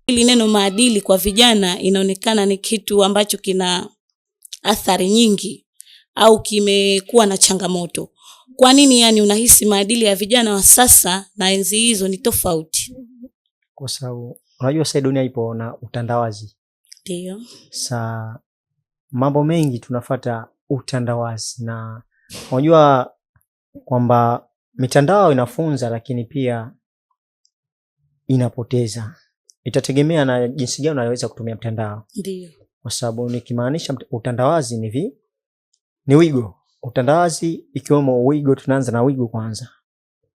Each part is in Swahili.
Hili neno maadili kwa vijana inaonekana ni kitu ambacho kina athari nyingi au kimekuwa na changamoto. Kwa nini yani unahisi maadili ya vijana wa sasa na enzi hizo ni tofauti? Kwa sababu unajua sasa dunia ipo na utandawazi. Ndio. Mambo mengi tunafuata utandawazi, na unajua kwamba mitandao inafunza lakini pia inapoteza. Itategemea na jinsi gani unaweza kutumia mtandao. Ndio. Kwa sababu nikimaanisha utandawazi ni wigo. Utandawazi ikiwemo wigo, tunaanza na wigo kwanza.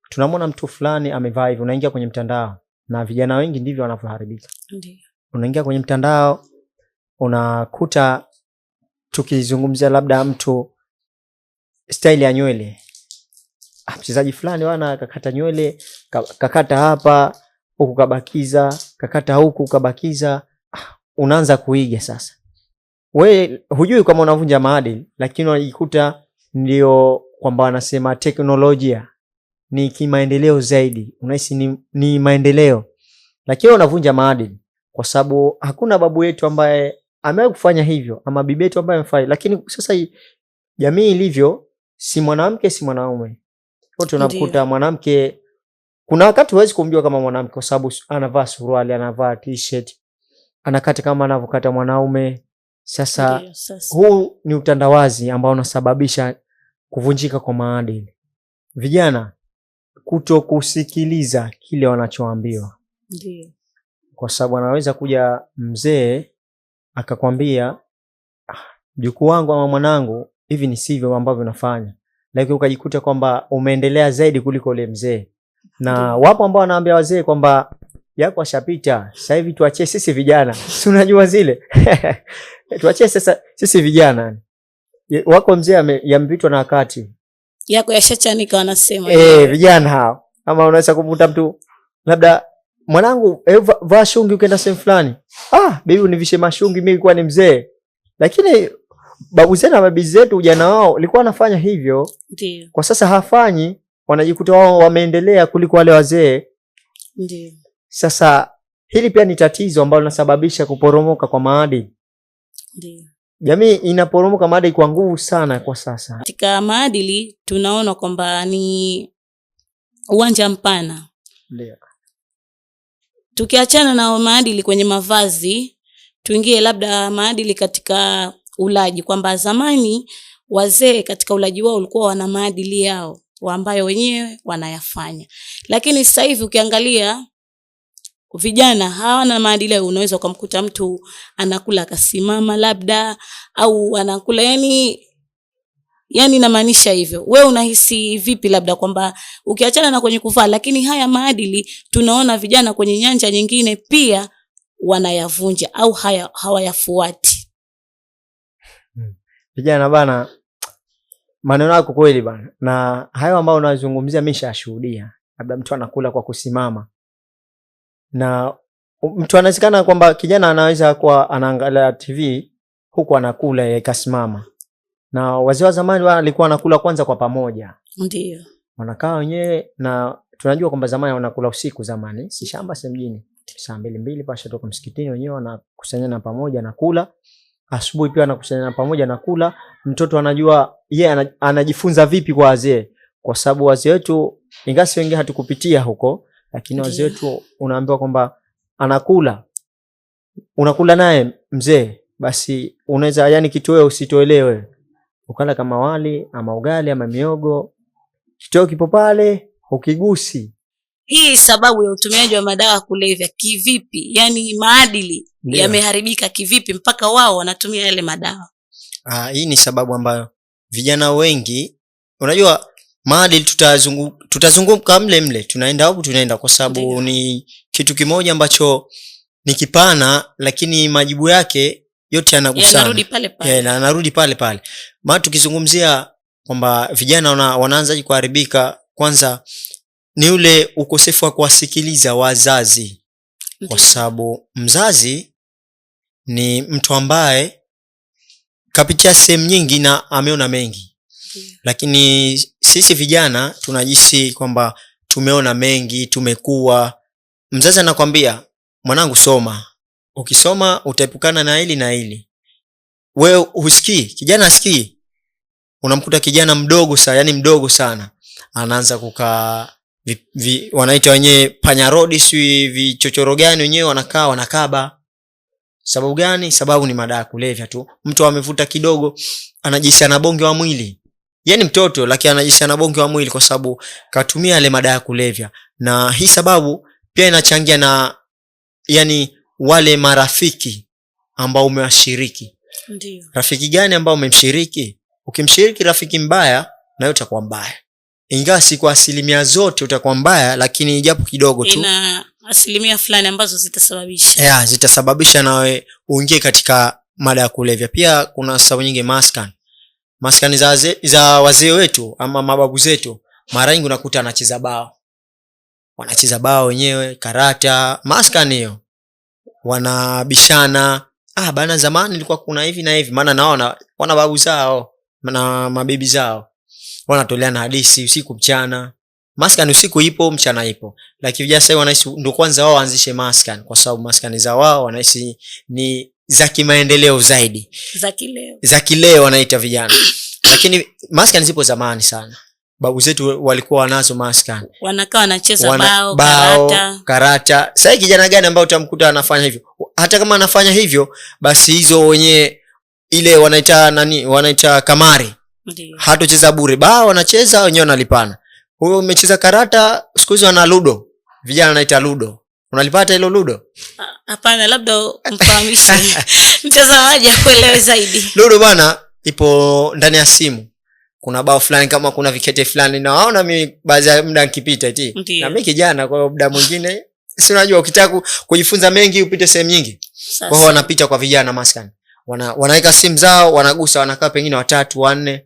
Tunamwona mtu fulani amevaa hivi, unaingia kwenye mtandao, na vijana wengi ndivyo wanavyoharibika. Ndio. Unaingia kwenye mtandao unakuta tukizungumzia labda mtu style ya nywele. Mchezaji fulani wana kakata nywele, kakata hapa, huku kabakiza, kakata huku kabakiza, unaanza kuiga sasa. Wewe hujui kama unavunja maadili, lakini unajikuta ndio kwamba wanasema teknolojia ni kimaendeleo zaidi. Unahisi ni maendeleo, lakini unavunja maadili, kwa sababu hakuna babu yetu ambaye amewahi kufanya hivyo ama bibi yetu ambaye amefanya. Lakini sasa jamii ilivyo, si mwanamke si mwanaume, wote unakuta mwanamke, kuna wakati huwezi kumjua kama mwanamke kwa sababu anavaa suruali, anavaa t-shirt, anakata kama anavyokata mwanaume. Sasa huu ni utandawazi ambao unasababisha kuvunjika kwa maadili. Vijana kutokusikiliza kile wanachoambiwa. Ndio. Kwa sababu anaweza kuja mzee akakwambia, mjukuu wangu ama mwanangu, hivi ni sivyo ambavyo unafanya, lakini ukajikuta kwamba umeendelea zaidi kuliko ule mzee. Na wapo ambao wanaambia wazee kwamba yako ashapita, sasa hivi tuachie sisi vijana. Si unajua zile tuachie sasa sisi vijana. Wako mzee yamepitwa na wakati, yako yashachanika wanasema. Vijana hao. Ama unaweza kuvuta mtu labda, mwanangu vaa shungi ukienda sehemu fulani. Bibi univishe mashungi, mimi nilikuwa ni mzee. Lakini babu zetu na mabibi zetu ujana wao walikuwa wanafanya hivyo. Ndio. Kwa sasa hafanyi, wanajikuta wao wameendelea kuliko wale wazee. Ndio. Sasa hili pia ni tatizo ambalo linasababisha kuporomoka kwa maadili. Ndio. Jamii inaporomoka maadili kwa nguvu sana kwa sasa. Katika maadili tunaona kwamba ni uwanja mpana. Ndio. Tukiachana na maadili kwenye mavazi, tuingie labda maadili katika ulaji, kwamba zamani wazee katika ulaji wao walikuwa wana maadili yao ambayo wenyewe wanayafanya. Lakini sasa hivi ukiangalia vijana hawana maadili. Unaweza ukamkuta mtu anakula akasimama labda, au anakula yani namaanisha hivyo. Wewe unahisi vipi labda kwamba ukiachana na kwenye kuvaa, lakini haya maadili tunaona vijana kwenye nyanja nyingine pia wanayavunja au hawayafuati? Vijana bana, maneno yako kweli bana, na hayo ambayo unazungumzia mimi nishashuhudia. Labda mtu anakula kwa kusimama, na mtu anasikana kwamba kijana anaweza kuwa anaangalia TV huku anakula yeye kasimama. Na wazee wa zamani walikuwa wanakula kwanza kwa pamoja. Ndio. Wanakaa wenyewe, na tunajua kwamba zamani wanakula usiku. Zamani si shamba si mjini, saa 2 pasha toka msikitini, wenyewe wanakusanyana pamoja na kula. Asubuhi pia wanakusanyana pamoja na kula. Mtoto anajua yeye anajifunza vipi kwa wazee, kwa sababu wazee wetu ingasi wengi hatukupitia huko, lakini wazee wetu unaambiwa kwamba anakula, unakula naye mzee, basi unaweza yani kitoweo usitoelewe, ukala kama wali ama ugali ama miogo, kitoweo kipo pale ukigusi. Hii sababu ya utumiaji wa madawa kulevya kivipi? Yani maadili yameharibika kivipi mpaka wao wanatumia yale madawa? Hii ni sababu ambayo vijana wengi, unajua maadili tutazunguka mle tunaenda huko tunaenda, kwa sababu ni kitu kimoja ambacho ni kipana, lakini majibu yake yote yanagusana. Yanarudi pale pale. Yanarudi pale pale. Maana tukizungumzia kwamba vijana wanaanza kuharibika, kwanza ni ule ukosefu wa kuwasikiliza wazazi. Kwa sababu mzazi ni mtu ambaye kapitia sehemu nyingi na ameona mengi. Lakini sisi vijana tunajisi kwamba tumeona mengi, tumekuwa. Mzazi anakuambia mwanangu soma, ukisoma utaepukana na hili na hili. Wewe husikii, kijana asikii. Unamkuta kijana mdogo sana, yani mdogo sana, anaanza kukaa wanaita wenyewe panya road, si vichochoro gani wenyewe, wanakaa wanakaba. Sababu gani? Sababu ni madawa kulevya tu. Mtu amevuta kidogo anajisi ana bonge wa mwili. Yani mtoto lakini anajisi ana bonge wa mwili kwa sababu katumia ile madawa kulevya. Na hii sababu pia inachangia na yani wale marafiki ambao umewashiriki. Ndio. Rafiki gani ambao umemshiriki? Ukimshiriki rafiki mbaya na wewe utakuwa mbaya. Ingawa si kwa asilimia zote utakuwa mbaya, lakini japo kidogo tu. Ina asilimia fulani ambazo zitasababisha. Zitasababisha nawe uingie katika mada ya kulevya. Pia kuna sababu nyingi maskani za wazee wetu ama mababu zetu. Mara nyingi unakuta anacheza bao. Wanacheza bao wenyewe, karata, maskani hiyo. Wanabishana, bana zamani ilikuwa kuna hivi na hivi, maana naona wana babu zao na mabibi zao wanatoleana hadithi usiku mchana. Maskani usiku ipo, mchana ipo. Lakini vijana sasa wanaishi ndio kwanza wao waanzishe maskani, kwa sababu maskani za wao wanaishi ni za kimaendeleo zaidi. Za kileo wanaita vijana. Lakini maskani zipo zamani sana. Babu zetu walikuwa wanazo maskani. Wanakaa wanacheza karata. Sasa kijana gani ambao utamkuta anafanya hivyo? Hata kama anafanya hivyo, basi hizo wenye ile wanaita kamari. Ndiyo. Hatocheza bure. Bao wanacheza wenyewe wanalipana. Huyo umecheza karata, siku hizo wana ludo. Vijana wanaita ludo. Unalipata hilo ludo? Hapana, labda mfahamishe mtazamaji akuelewe zaidi. Ludo bana ipo ndani ya simu. Kuna bao fulani kama kuna vikete fulani, na waona mimi baadhi ya muda nikipita eti. Na mimi kijana, kwa muda mwingine si unajua ukitaka kujifunza mengi upite sehemu nyingi. Kwa hiyo wanapita kwa vijana maskani. Wanaweka simu zao, wanagusa, wanakaa pengine 3 4.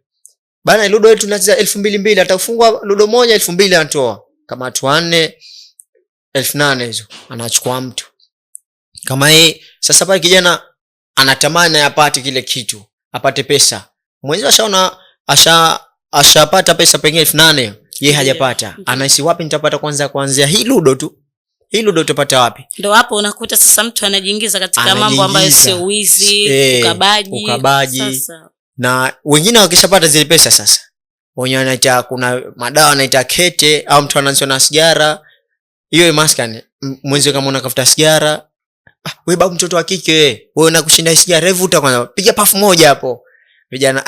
Bana ludo yetu tunacheza 2200, atafungwa ludo moja 2000 anatoa. Kama watu 4 1800 hizo anachukua mtu. Kama yeye sasa pale kijana anatamani apate kile kitu, apate pesa. Mwenzi ashaona ashapata pesa pengine 8000, yeye hajapata. Anahisi wapi nitapata kuanzia hii ludo tu? Hii ludo utapata wapi? Ndio hapo unakuta sasa mtu anajiingiza katika mambo ambayo sio wizi, ukabaji. Sasa na wengine wakishapata zile pesa sasa, wenye wanaita kuna madawa wanaita kete, au mtu anaanza na sigara. Hiyo maskani, mwenzi kama unakafuta sigara, wewe babu mtoto wa kike wewe unakushinda sigara, revuta kwanza, piga pafu moja hapo. Vijana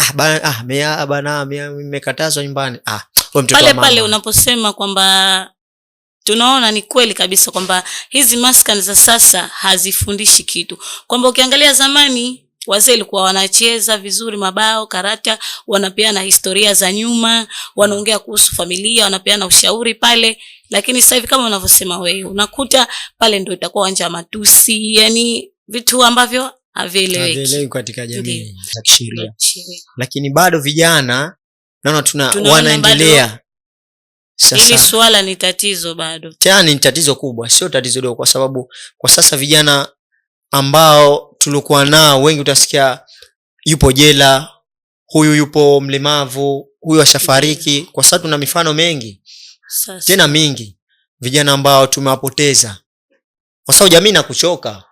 bana nimekatazwa nyumbani. Wewe mtoto wa mama. Pale unaposema kwamba tunaona ni kweli kabisa kwamba hizi maskani za sasa hazifundishi kitu. Kwamba ukiangalia zamani wazee walikuwa wanacheza vizuri mabao, karata, wanapeana historia za nyuma, wanaongea kuhusu familia, wanapeana ushauri pale. Lakini sasa hivi kama unavyosema wewe, unakuta pale ndio itakuwa uwanja wa matusi, yani vitu ambavyo havieleweki katika jamii za kisheria. Lakini bado vijana naona wanaendelea. Sasa hili swala ni tatizo bado. Tena ni tatizo kubwa, sio tatizo dogo, kwa sababu kwa sasa vijana ambao tulikuwa nao wengi utasikia yupo jela, huyu yupo mlemavu, huyu ashafariki. Kwa sababu tuna mifano mengi. Sasa tena mingi vijana ambao tumewapoteza. Kwa sababu jamii inakuchoka.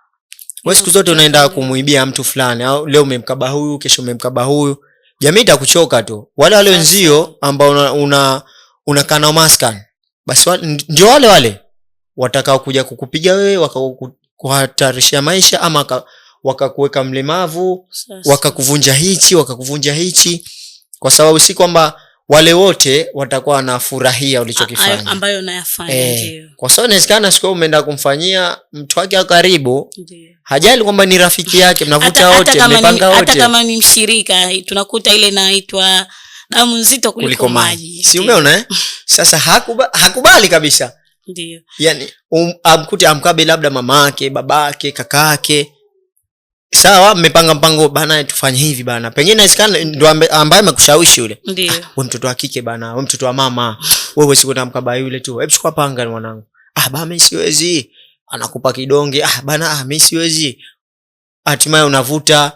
Wewe siku zote unaenda kumuibia mtu fulani, au leo umemkaba huyu, kesho umemkaba huyu. Jamii itakuchoka tu. Wale wenzio ambao unakaa nao maskani, basi ndio wale watakao kuja kukupiga wewe, wakakuhatarishia maisha, ama wakakuweka mlemavu, wakakuvunja hichi. Kwa sababu si kwamba wale wote watakuwa wanafurahia ulichokifanya ambayo unayafanya. Ndio. Kwa sababu inawezekana siku umeenda kumfanyia mtu wake wa karibu, hajali kwamba ni rafiki yake, mnavuta wote, mmepanga wote. Hata kama ni mshirika, tunakuta ile inaitwa damu nzito kuliko maji. Si umeona Sasa hakubali kabisa. Ndio. Yani amkute amkabe labda mamake, babake, kakake. Sawa, mmepanga mpango bana, tufanye hivi bana. Pengine inawezekana ndio ambaye amekushawishi yule. Wewe mtoto wa kike bana, wewe mtoto wa mama. Wewe usikwenda mkaba yule tu. Hebu chukua panga mwanangu. Baba mimi siwezi. Anakupa kidonge. Bana mimi siwezi. Hatimaye unavuta,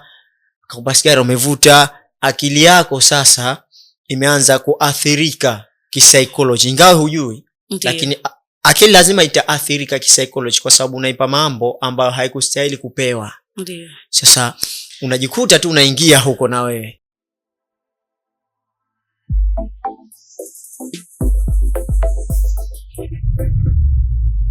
akakupa sigara umevuta, akili yako sasa imeanza kuathirika kisaikolojia, ingawa hujui. Ndiyo. Lakini akili lazima itaathirika kisaikolojia kwa sababu unaipa mambo ambayo haikustahili kupewa. Ndiyo. Sasa unajikuta tu unaingia huko na wewe.